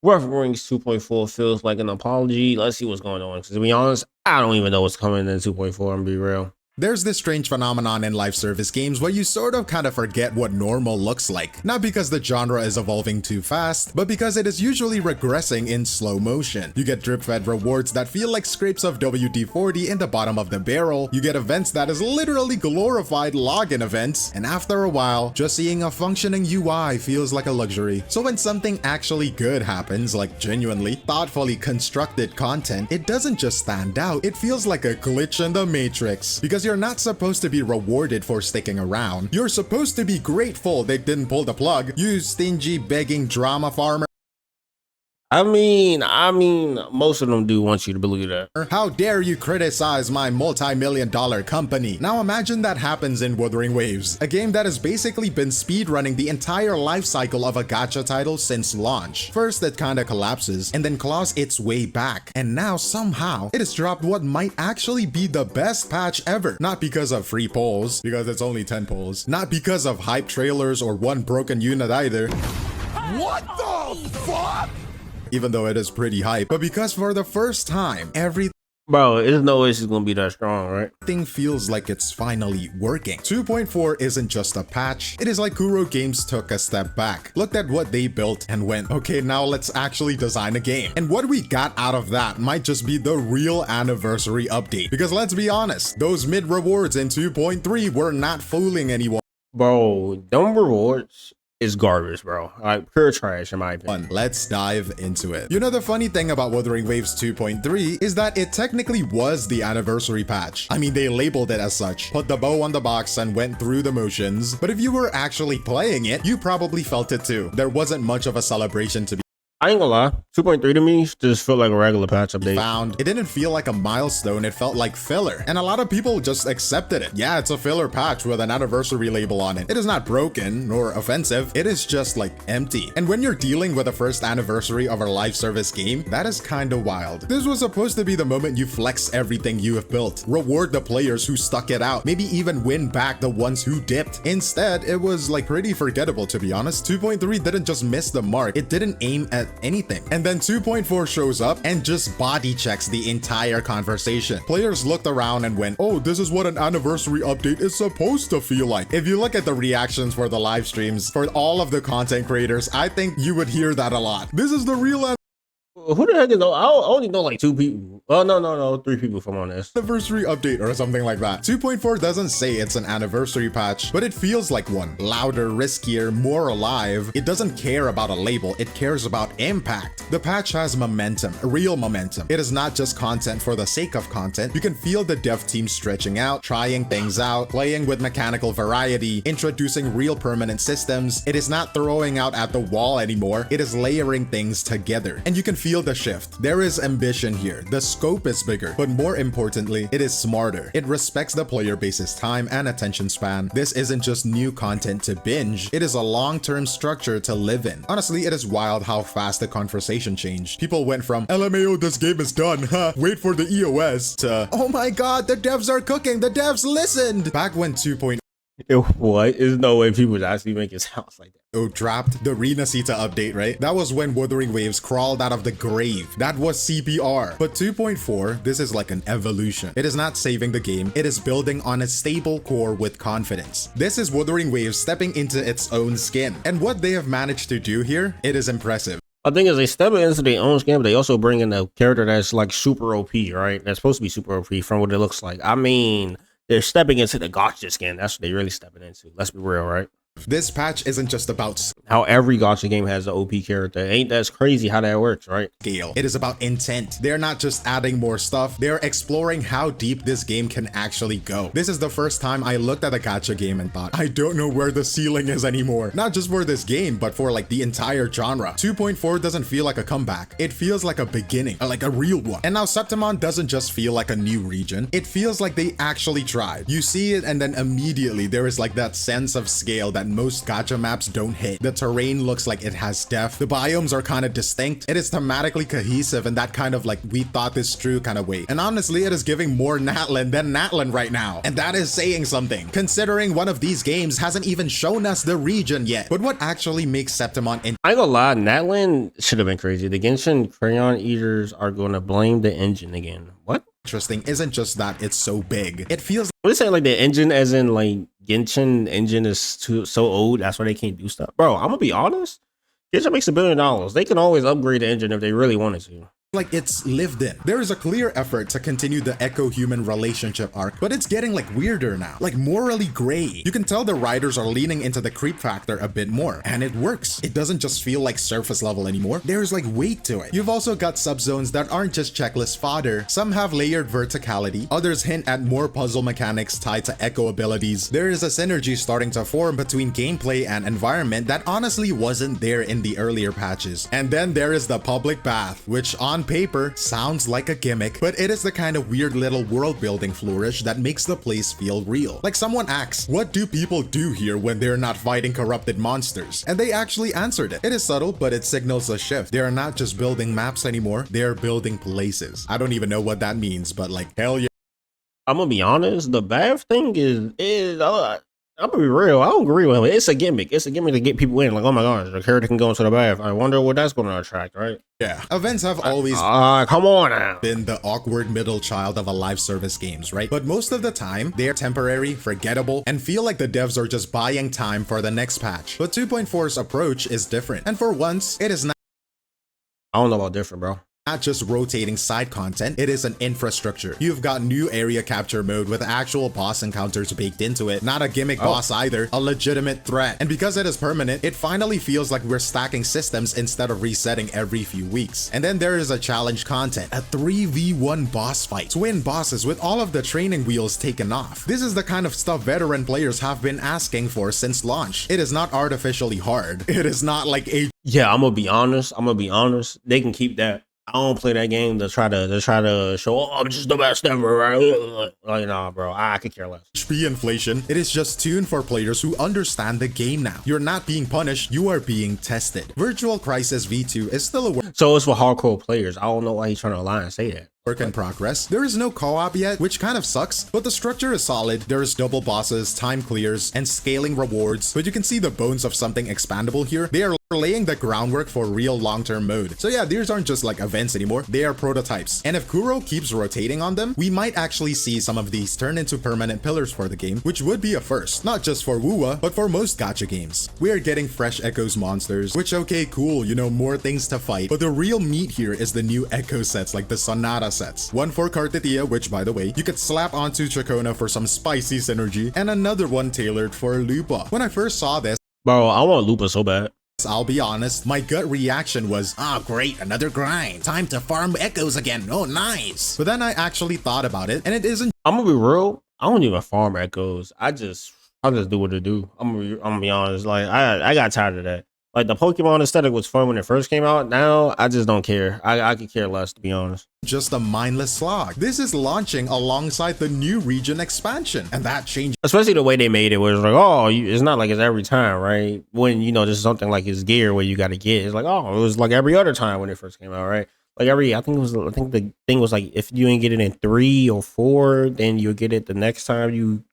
Wuthering 2.4 feels like an apology. Let's see what's going on. Because to be honest, I don't even know what's coming in 2.4. I'm gonna be real. There's this strange phenomenon in live service games where you sort of kind of forget what normal looks like. Not because the genre is evolving too fast, but because it is usually regressing in slow motion. You get drip-fed rewards that feel like scrapes of WD-40 in the bottom of the barrel. You get events that is literally glorified login events. And after a while, just seeing a functioning UI feels like a luxury. So when something actually good happens, like genuinely, thoughtfully constructed content, it doesn't just stand out, it feels like a glitch in the matrix. Because you're not supposed to be rewarded for sticking around. You're supposed to be grateful they didn't pull the plug. You stingy, begging drama farmer. I mean, most of them do want you to believe that. How dare you criticize my multi-million-dollar company? Now imagine that happens in Wuthering Waves, a game that has basically been speedrunning the entire life cycle of a gacha title since launch. First, it kinda collapses, and then claws its way back. And now, somehow, it has dropped what might actually be the best patch ever. Not because of free polls, because it's only 10 polls. Not because of hype trailers or one broken unit either. What the fuck? Even though it is pretty hype, but because for the first time, everything There's no way it's gonna be that strong, right? feels like it's finally working. 2.4 isn't just a patch, it is like Kuro Games took a step back, looked at what they built and went, okay, now let's actually design a game. And what we got out of that might just be the real anniversary update. Because let's be honest, those mid rewards in 2.3 were not fooling anyone. Bro, them rewards is garbage, bro. Like pure trash in my opinion. Let's dive into it. You know, the funny thing about Wuthering Waves 2.3 is that it technically was the anniversary patch. I mean, they labeled it as such, put the bow on the box and went through the motions. But if you were actually playing it, you probably felt it too. There wasn't much of a celebration to be I ain't gonna lie, 2.3 to me just felt like a regular patch update. found. It didn't feel like a milestone, it felt like filler. And a lot of people just accepted it. Yeah, it's a filler patch with an anniversary label on it. It is not broken nor offensive, it is just like empty. And when you're dealing with the first anniversary of a live service game, that is kinda wild. This was supposed to be the moment you flex everything you have built, reward the players who stuck it out, maybe even win back the ones who dipped. Instead, it was like pretty forgettable, to be honest. 2.3 didn't just miss the mark, it didn't aim at anything. And then 2.4 shows up and just body checks the entire conversation. Players looked around and went, oh, this is what an anniversary update is supposed to feel like. If you look at the reactions for the live streams, for all of the content creators, I think you would hear that a lot. This is the real Who the heck is though? I only know like 2 people. Oh no, 3 people from on this. anniversary update or something like that. 2.4 doesn't say it's an anniversary patch, but it feels like one. Louder, riskier, more alive. It doesn't care about a label, it cares about impact. The patch has momentum, real momentum. It is not just content for the sake of content. You can feel the dev team stretching out, trying things out, playing with mechanical variety, introducing real permanent systems. It is not throwing out at the wall anymore, it is layering things together. And you can feel the shift. There is ambition here. The scope is bigger, but more importantly, it is smarter. It respects the player base's time and attention span. This isn't just new content to binge, it is a long-term structure to live in. Honestly, it is wild how fast the conversation changed. People went from, LMAO, this game is done, huh, wait for the EOS, to, oh my god, the devs are cooking, the devs listened! Back when 2.0 What? There's no way people would actually make it sound like that. dropped the Renacita update, right? That was when Wuthering Waves crawled out of the grave. That was CPR. But 2.4, this is like an evolution. It is not saving the game, it is building on a stable core with confidence. This is Wuthering Waves stepping into its own skin. And what they have managed to do here, it is impressive. I think is they step into their own skin, but they also bring in a character that's like super OP, right? That's supposed to be super OP from what it looks like. I mean, they're stepping into the gacha skin. That's what they really stepping into. Let's be real, right? This patch isn't just about How every gacha game has an OP character. Ain't that's crazy how that works, right? scale. It is about intent. They're not just adding more stuff, they're exploring how deep this game can actually go. This is the first time I looked at a gacha game and thought, I don't know where the ceiling is anymore. Not just for this game, but for like the entire genre. 2.4 doesn't feel like a comeback. It feels like a beginning, like a real one. And now Septimon doesn't just feel like a new region. It feels like they actually tried. You see it and then immediately there is like that sense of scale that most gacha maps don't hit. The terrain looks like it has depth. The biomes are kind of distinct. It is thematically cohesive in that kind of like we thought this true kind of way. And honestly, it is giving more Natlan than Natlan right now. And that is saying something, considering one of these games hasn't even shown us the region yet. But what actually makes Septimon I ain't gonna lie, Natlan should have been crazy. The Genshin Crayon Eaters are gonna blame the engine again. What? interesting isn't just that it's so big. It feels What is saying like the engine as in like Genshin engine is so old, that's why they can't do stuff. Bro, I'm gonna be honest. Genshin makes $1 billion. They can always upgrade the engine if they really wanted to. like it's lived in. There is a clear effort to continue the echo-human relationship arc, but it's getting like weirder now, like morally gray. You can tell the writers are leaning into the creep factor a bit more, and it works. It doesn't just feel like surface level anymore. There's like weight to it. You've also got subzones that aren't just checklist fodder. Some have layered verticality, others hint at more puzzle mechanics tied to echo abilities. There is a synergy starting to form between gameplay and environment that honestly wasn't there in the earlier patches. And then there is the public bath, which on paper sounds like a gimmick, but it is the kind of weird little world building flourish that makes the place feel real. Like someone asks, what do people do here when they're not fighting corrupted monsters? And they actually answered it. It is subtle, but it signals a shift. They are not just building maps anymore, they're building places. I don't even know what that means, but like, hell yeah. I'm gonna be honest, the bath thing I'm gonna be real. I don't agree with it. It's a gimmick. It's a gimmick to get people in. Like, oh my gosh, the character can go into the bath. I wonder what that's gonna attract, right? Yeah. Events have always come on now. been the awkward middle child of a live service games, right? But most of the time, they are temporary, forgettable, and feel like the devs are just buying time for the next patch. But 2.4's approach is different. And for once, it is I don't know about different, bro. not just rotating side content, it is an infrastructure. You've got new area capture mode with actual boss encounters baked into it. Not a gimmick boss either, a legitimate threat. And because it is permanent, it finally feels like we're stacking systems instead of resetting every few weeks. And then there is a challenge content, a 3v1 boss fight. Twin bosses with all of the training wheels taken off. This is the kind of stuff veteran players have been asking for since launch. It is not artificially hard. It is not like a Yeah, I'm gonna be honest. They can keep that. I don't play that game to try to show, oh, I'm just the best ever, right? Like, nah, bro, I could care less. HP inflation. It is just tuned for players who understand the game now. You're not being punished, you are being tested. Virtual Crisis V2 is still a work So it's for hardcore players. I don't know why he's trying to lie and say that. in progress. There is no co-op yet, which kind of sucks, but the structure is solid. There is double bosses, time clears, and scaling rewards, but you can see the bones of something expandable here. They are laying the groundwork for real long-term mode. So yeah, these aren't just like events anymore, they are prototypes. And if Kuro keeps rotating on them, we might actually see some of these turn into permanent pillars for the game, which would be a first, not just for WUA, but for most gacha games. We are getting fresh Echoes monsters, which okay, cool, you know, more things to fight, but the real meat here is the new Echo sets like the Sonata sets. One for Kartithia, which by the way, you could slap onto Chacona for some spicy synergy, and another one tailored for Lupa. When I first saw this, Bro, I want Lupa so bad. I'll be honest, my gut reaction was, oh great, another grind. Time to farm Echoes again, oh nice. But then I actually thought about it, and it isn't. I'm gonna be real. I don't even farm Echoes. I just do what I do. I'm gonna be honest. Like I got tired of that. Like the Pokemon aesthetic was fun when it first came out. Now I just don't care. I could care less, to be honest. Just a mindless slog. This is launching alongside the new region expansion, and that changes. Especially the way they made it, where it's like, oh, it's not like it's every time, right? When, you know, there's something like his gear where you got to get, it's like, oh, it was like every other time when it first came out, right? Like I think the thing was like, if you didn't get it in 3 or 4, then you'll get it the next time you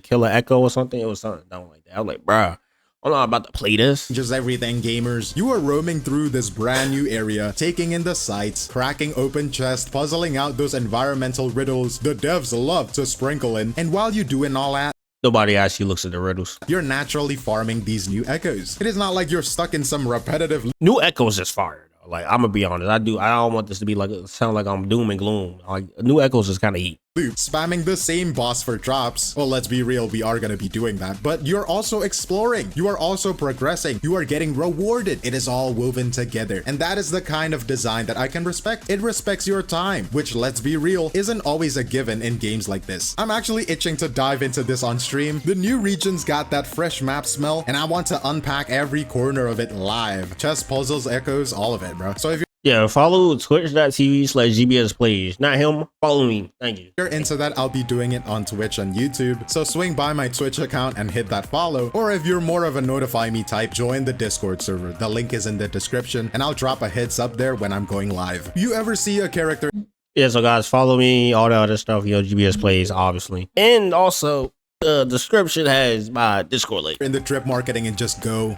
kill an Echo or something. It was something down like that. I was like, bruh, I'm not about to play this. Just everything, gamers. You are roaming through this brand new area, taking in the sights, cracking open chests, puzzling out those environmental riddles the devs love to sprinkle in. And while you doing all that, Nobody actually looks at the riddles. you're naturally farming these new Echoes. It is not like you're stuck in some repetitive New Echoes is fire though. Like, I'm gonna be honest. I don't want this to be like, sound like I'm doom and gloom. Like, New Echoes is kind of heat. loop, spamming the same boss for drops. Well, let's be real, we are gonna be doing that, but you're also exploring, you are also progressing, you are getting rewarded. It is all woven together, and that is the kind of design that I can respect. It respects your time, which, let's be real, isn't always a given in games like this. I'm actually itching to dive into this on stream. The new region's got that fresh map smell, and I want to unpack every corner of it live. Chess, puzzles, Echoes, all of it, bro. So if Yeah, follow twitch.tv/GBS Playz. Not him. Follow me. Thank you. If you're into that, I'll be doing it on Twitch and YouTube, so swing by my Twitch account and hit that follow. Or if you're more of a notify me type, join the Discord server. The link is in the description, and I'll drop a heads up there when I'm going live. You ever see a character? Yeah, so guys, follow me, all the other stuff, GBS Playz, obviously. And also, the description has my Discord link. In the trip marketing and just go,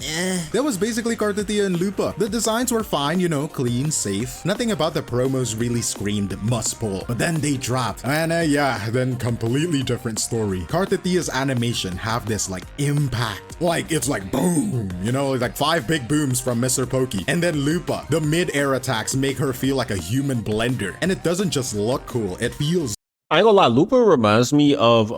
That was basically Cartatia and Lupa. The designs were fine, you know, clean, safe. Nothing about the promos really screamed must pull. But then they dropped. And yeah, then completely different story. Cartatia's animation have this like impact. Like it's like boom, you know, like 5 big booms from Mr. Pokey. And then Lupa, the mid-air attacks make her feel like a human blender. And it doesn't just look cool, it feels I ain't gonna lie, Lupa reminds me of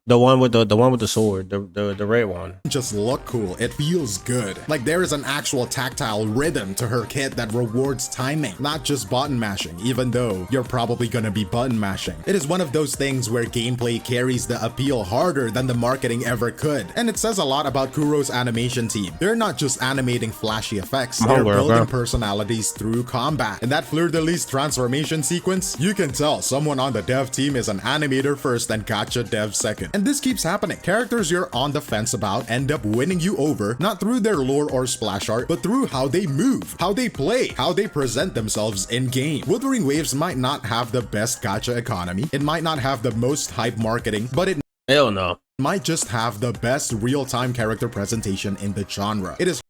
the one with the sword, the red one. just look cool, it feels good. Like there is an actual tactile rhythm to her kit that rewards timing, not just button mashing, even though you're probably gonna be button mashing. It is one of those things where gameplay carries the appeal harder than the marketing ever could. And it says a lot about Kuro's animation team. They're not just animating flashy effects, they're building personalities through combat. And that fleur-de-lis transformation sequence, you can tell someone on the dev team is an animator first and gacha dev second. And this keeps happening. Characters you're on the fence about end up winning you over, not through their lore or splash art, but through how they move, how they play, how they present themselves in game. Wuthering Waves might not have the best gacha economy, it might not have the most hype marketing, but it Hell no. might just have the best real-time character presentation in the genre. It is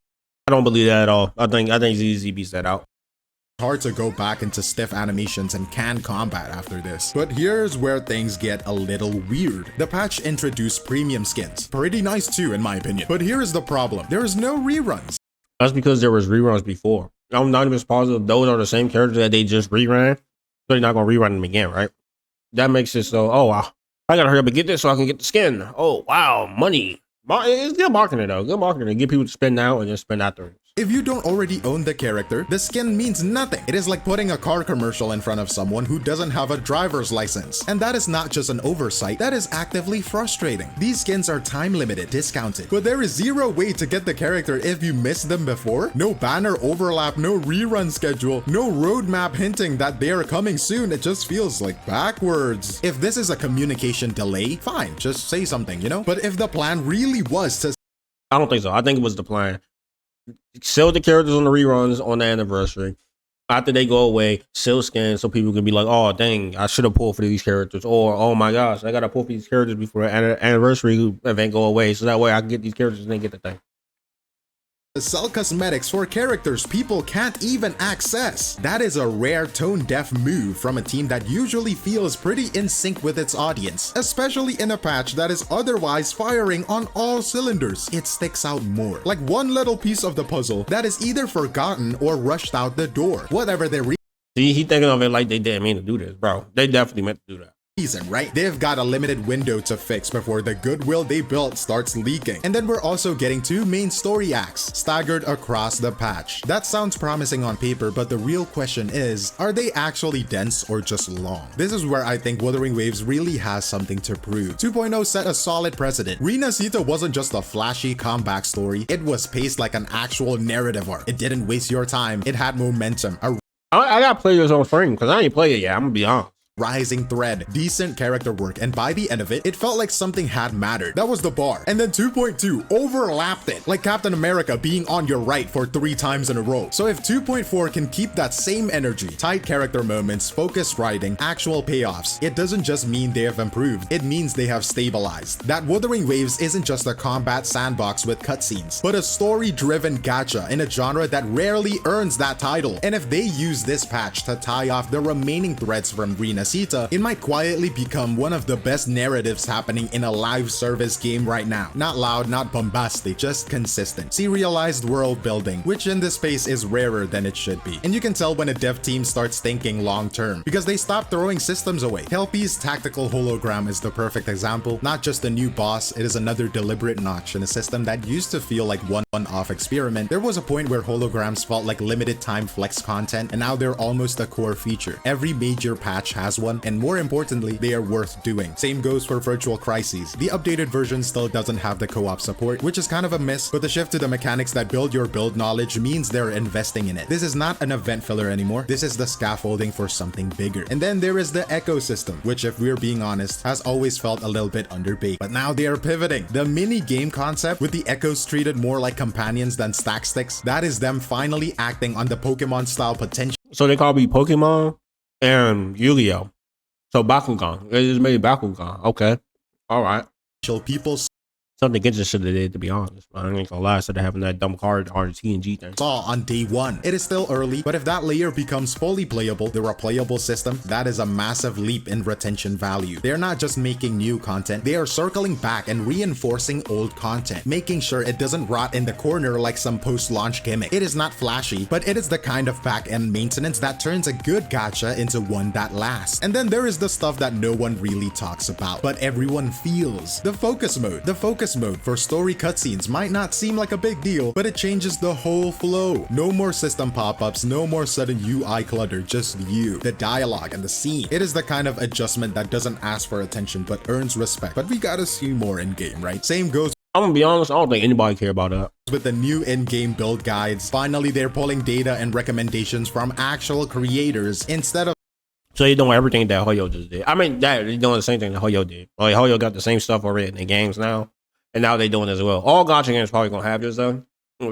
I don't believe that at all. I think ZZ beats that out. hard to go back into stiff animations and canned combat after this. But here's where things get a little weird. The patch introduced premium skins. Pretty nice too, in my opinion. But here is the problem. There is no reruns. That's because there was reruns before. I'm not even positive those are the same characters that they just reran. So they're not gonna rerun them again, right? That makes it so, oh wow, I gotta hurry up and get this so I can get the skin. Oh wow, money. It's good marketing though. Good marketing to get people to spend now and just spend after. If you don't already own the character, the skin means nothing. It is like putting a car commercial in front of someone who doesn't have a driver's license. And that is not just an oversight, that is actively frustrating. These skins are time limited, discounted, but there is zero way to get the character if you missed them before. No banner overlap, no rerun schedule, no roadmap hinting that they are coming soon. It just feels like backwards. If this is a communication delay, fine, just say something, you know? But if the plan really was to I don't think so. I think it was the plan. Sell the characters on the reruns on the anniversary. After they go away, sell skins so people can be like, oh dang, I should have pulled for these characters. Or oh my gosh, I gotta pull for these characters before the anniversary event go away. So that way I can get these characters and then get the thing. sell cosmetics for characters people can't even access. That is a rare tone-deaf move from a team that usually feels pretty in sync with its audience, especially in a patch that is otherwise firing on all cylinders. It sticks out more, like one little piece of the puzzle that is either forgotten or rushed out the door. Whatever the See, he thinking of it like they didn't mean to do this, bro. They definitely meant to do that. reason, right? They've got a limited window to fix before the goodwill they built starts leaking. And then we're also getting 2 main story acts staggered across the patch. That sounds promising on paper, but the real question is, are they actually dense or just long? This is where I think Wuthering Waves really has something to prove. 2.0 set a solid precedent. Rina Sita wasn't just a flashy comeback story, it was paced like an actual narrative arc. It didn't waste your time, it had momentum. I gotta play this on stream because I ain't played it yet. I'm gonna be honest. Rising thread, decent character work, and by the end of it, it felt like something had mattered. That was the bar. And then 2.2 overlapped it, like Captain America being on your right for 3 times in a row. So if 2.4 can keep that same energy, tight character moments, focused writing, actual payoffs, it doesn't just mean they have improved, it means they have stabilized. That Wuthering Waves isn't just a combat sandbox with cutscenes, but a story-driven gacha in a genre that rarely earns that title. And if they use this patch to tie off the remaining threads from Rina Sita, it might quietly become one of the best narratives happening in a live service game right now. Not loud, not bombastic, just consistent. Serialized world building, which in this space is rarer than it should be. And you can tell when a dev team starts thinking long term, because they stop throwing systems away. Kelpie's tactical hologram is the perfect example. Not just a new boss, it is another deliberate notch in a system that used to feel like one-off experiment. There was a point where holograms felt like limited time flex content, and now they're almost a core feature. Every major patch has has one, and more importantly, they are worth doing. Same goes for Virtual Crises. The updated version still doesn't have the co-op support, which is kind of a miss, but the shift to the mechanics that build your build knowledge means they're investing in it. This is not an event filler anymore. This is the scaffolding for something bigger. And then there is the ecosystem, which, if we're being honest, has always felt a little bit underbaked. But now they are pivoting. The mini game concept, with the echoes treated more like companions than stack sticks, that is them finally acting on the Pokemon style potential. So they call me Pokemon and Yu-Gi-Oh. So Bakugan. They just made Bakugan. Okay. All right. People Something interesting they did, to be honest. I ain't gonna lie, instead of having that dumb card TNG thing. saw on day one. It is still early, but if that layer becomes fully playable, the replayable system, that is a massive leap in retention value. They're not just making new content, they are circling back and reinforcing old content, making sure it doesn't rot in the corner like some post-launch gimmick. It is not flashy, but it is the kind of back-end maintenance that turns a good gacha into one that lasts. And then there is the stuff that no one really talks about, but everyone feels. The focus mode. The focus mode for story cutscenes might not seem like a big deal, but it changes the whole flow. No more system pop-ups, no more sudden UI clutter, just you, the dialogue, and the scene. It is the kind of adjustment that doesn't ask for attention but earns respect. But we gotta see more in-game, right? Same goes. I'm gonna be honest, I don't think anybody care about that. With the new in-game build guides. Finally, they're pulling data and recommendations from actual creators instead of. So you're doing everything that Hoyo just did. I mean, that you're doing the same thing that Hoyo did. Like Hoyo got the same stuff already in the games now, and now they're doing it as well. All gacha games probably gonna have this though. I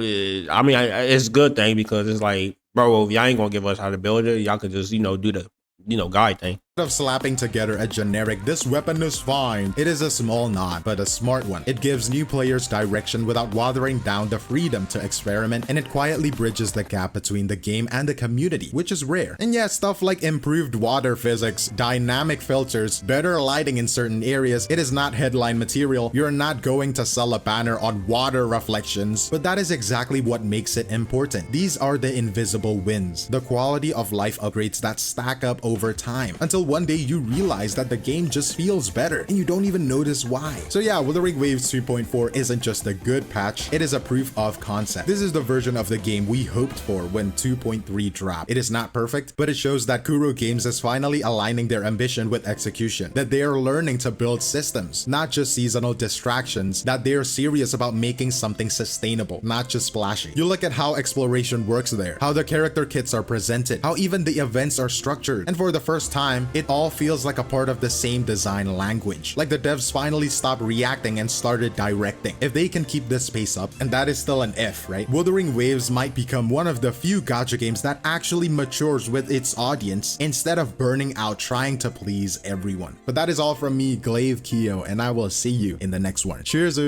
mean, it's a good thing because it's like, bro, if y'all ain't gonna give us how to build it, y'all could just, do the, guide thing. Of slapping together a generic "this weapon is fine," it is a small nod, but a smart one. It gives new players direction without watering down the freedom to experiment, and it quietly bridges the gap between the game and the community, which is rare. And yeah, stuff like improved water physics, dynamic filters, better lighting in certain areas, it is not headline material. You're not going to sell a banner on water reflections, but that is exactly what makes it important. These are the invisible wins, the quality of life upgrades that stack up over time, until one day you realize that the game just feels better and you don't even notice why. So yeah, Wuthering Waves 2.4 isn't just a good patch, it is a proof of concept. This is the version of the game we hoped for when 2.3 dropped. It is not perfect, but it shows that Kuro Games is finally aligning their ambition with execution, that they are learning to build systems, not just seasonal distractions, that they are serious about making something sustainable, not just splashy. You look at how exploration works there, how the character kits are presented, how even the events are structured, and for the first time, it all feels like a part of the same design language. Like the devs finally stopped reacting and started directing. If they can keep this pace up, and that is still an if, right? Wuthering Waves might become one of the few gacha games that actually matures with its audience instead of burning out trying to please everyone. But that is all from me, Glaive Keo, and I will see you in the next one. Cheers.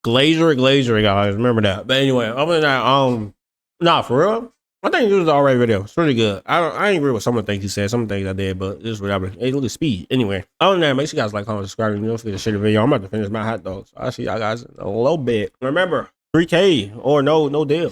Glazer, guys. Remember that. But anyway, other than that, nah, for real, I think this was an alright video. It's really good. I ain't agree with some of the things he said, some things I did, but this is whatever. Hey, look at speed. Anyway, other than that, make sure you guys like, comment, subscribe, and don't forget to share the video. I'm about to finish my hot dogs. I'll see y'all guys in a little bit. Remember, 3K or no deal.